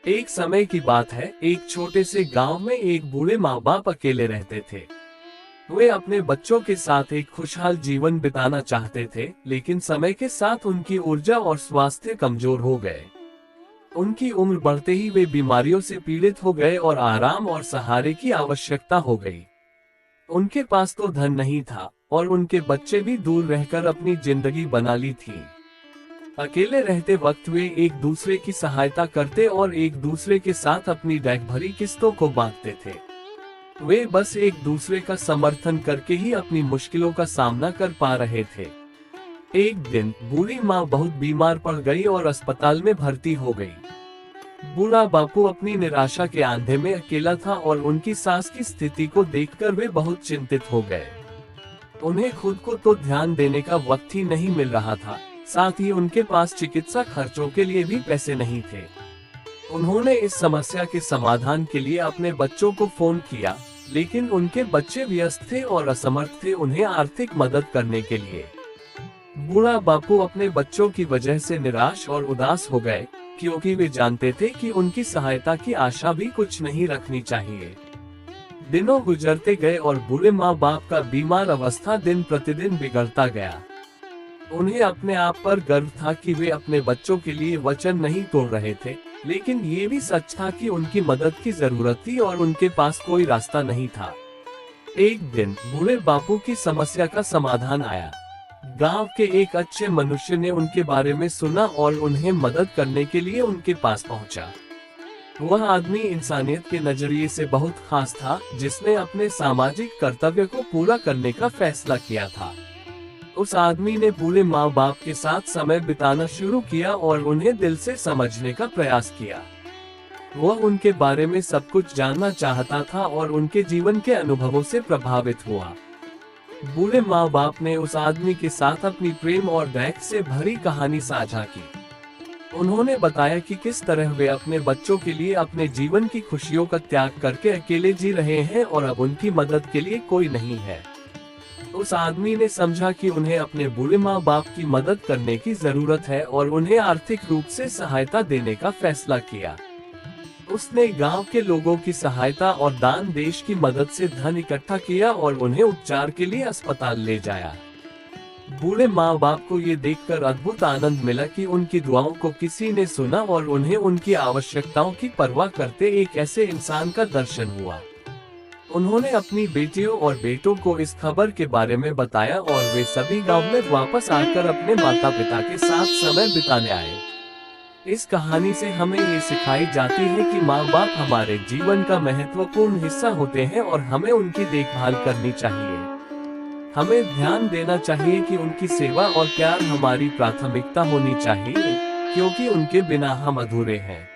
एक समय की बात है, एक छोटे से गांव में एक बूढ़े माँ बाप अकेले रहते थे। वे अपने बच्चों के साथ एक खुशहाल जीवन बिताना चाहते थे, लेकिन समय के साथ उनकी ऊर्जा और स्वास्थ्य कमजोर हो गए। उनकी उम्र बढ़ते ही वे बीमारियों से पीड़ित हो गए और आराम और सहारे की आवश्यकता हो गई। उनके पास तो धन नहीं था और उनके बच्चे भी दूर रहकर अपनी जिंदगी बना ली थी। अकेले रहते वक्त वे एक दूसरे की सहायता करते और एक दूसरे के साथ अपनी भरी किस्तों को बांटते थे। वे बस एक दूसरे का समर्थन करके ही अपनी मुश्किलों का सामना कर पा रहे थे। एक दिन बूढ़ी माँ बहुत बीमार पड़ गई और अस्पताल में भर्ती हो गई। बूढ़ा बापू अपनी निराशा के अंधे में अकेला था और उनकी सास की स्थिति को देखकर वे बहुत चिंतित हो गए। उन्हें खुद को तो ध्यान देने का वक्त ही नहीं मिल रहा था, साथ ही उनके पास चिकित्सा खर्चों के लिए भी पैसे नहीं थे। उन्होंने इस समस्या के समाधान के लिए अपने बच्चों को फोन किया, लेकिन उनके बच्चे व्यस्त थे और असमर्थ थे उन्हें आर्थिक मदद करने के लिए। बूढ़ा बापू अपने बच्चों की वजह से निराश और उदास हो गए, क्योंकि वे जानते थे कि उनकी सहायता की आशा भी कुछ नहीं रखनी चाहिए। दिनों गुजरते गए और बूढ़े माँ बाप का बीमार अवस्था दिन प्रतिदिन बिगड़ता गया। उन्हें अपने आप पर गर्व था कि वे अपने बच्चों के लिए वचन नहीं तोड़ रहे थे, लेकिन ये भी सच था कि उनकी मदद की जरूरत थी और उनके पास कोई रास्ता नहीं था। एक दिन बूढ़े बापू की समस्या का समाधान आया। गांव के एक अच्छे मनुष्य ने उनके बारे में सुना और उन्हें मदद करने के लिए उनके पास पहुंचा। वह आदमी इंसानियत के नजरिए से बहुत खास था, जिसने अपने सामाजिक कर्तव्य को पूरा करने का फैसला किया था। उस आदमी ने बूढ़े माँ बाप के साथ समय बिताना शुरू किया और उन्हें दिल से समझने का प्रयास किया। वह उनके बारे में सब कुछ जानना चाहता था और उनके जीवन के अनुभवों से प्रभावित हुआ। बूढ़े माँ बाप ने उस आदमी के साथ अपनी प्रेम और दया से भरी कहानी साझा की। उन्होंने बताया कि किस तरह वे अपने बच्चों के लिए अपने जीवन की खुशियों का त्याग करके अकेले जी रहे हैं और अब उनकी मदद के लिए कोई नहीं है। उस आदमी ने समझा कि उन्हें अपने बूढ़े माँ बाप की मदद करने की जरूरत है और उन्हें आर्थिक रूप से सहायता देने का फैसला किया। उसने गांव के लोगों की सहायता और दान देश की मदद से धन इकट्ठा किया और उन्हें उपचार के लिए अस्पताल ले जाया। बूढ़े माँ बाप को ये देखकर अद्भुत आनंद मिला कि उनकी दुआओं को किसी ने सुना और उन्हें उनकी आवश्यकताओं की परवाह करते एक ऐसे इंसान का दर्शन हुआ। उन्होंने अपनी बेटियों और बेटों को इस खबर के बारे में बताया और वे सभी गांव में वापस आकर अपने माता पिता के साथ समय बिताने आए। इस कहानी से हमें ये सिखाई जाती है कि माँ बाप हमारे जीवन का महत्वपूर्ण हिस्सा होते हैं और हमें उनकी देखभाल करनी चाहिए। हमें ध्यान देना चाहिए कि उनकी सेवा और प्यार हमारी प्राथमिकता होनी चाहिए, क्योंकि उनके बिना हम अधूरे हैं।